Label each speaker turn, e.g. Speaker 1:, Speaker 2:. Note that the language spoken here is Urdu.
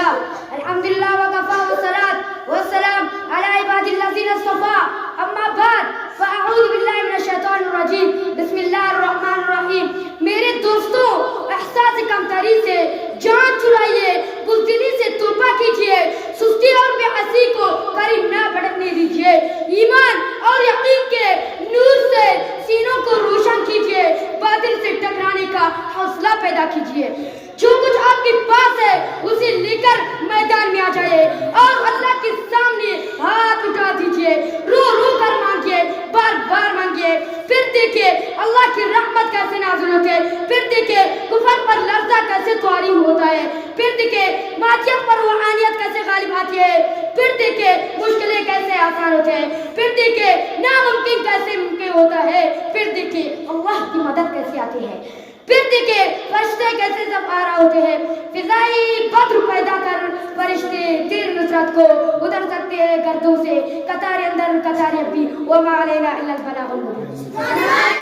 Speaker 1: لله الحمد لله وكفى والصلاة والسلام على عباد الذين اصطفى اما بعد فاعوذ باللہ من الشیطان الرجیم بسم اللہ الرحمن الرحیم. میرے دوستوں، احساس کمتری سے جان چھڑائیے، بزدلی سے توبہ کیجیے، سستی اور بے حسی کو قریب نہ بڑھنے دیجیے، ایمان اور یقین کے نور سے سینوں کو روشن کیجیے، باطل سے ٹکرانے کا حوصلہ پیدا کیجیے. جو کچھ آپ کے پاس ہے اسے لے کر میدان میں آ جائے اور اللہ کے سامنے ہاتھ اٹھا دیجیے، رو رو کر مانگیے، بار بار مانگیے. پھر دیکھیے اللہ کی رحمت کیسے نازل ہوتی ہے، پھر دیکھیے کفر پر لرزہ کیسے طاری ہوتا ہے، پھر دیکھیے معصیت پر روحانیت کیسے غالب آتی ہے، پھر دیکھیے مشکلیں کیسے آسان ہوتے ہیں، پھر دیکھیے ناممکن کیسے ممکن ہوتا ہے، پھر دیکھیے اللہ کی مدد کیسے آتی ہے، پھر دیکھیے فرشتے کیسے سفارہ ہوتے ہیں. فضائی بدر پیدا کر فرشتے تیر نصرت کو اتر سکتے ہیں گردوں سے، قطار اندر قطار ابھی وما علینا الا البلاغ المبین.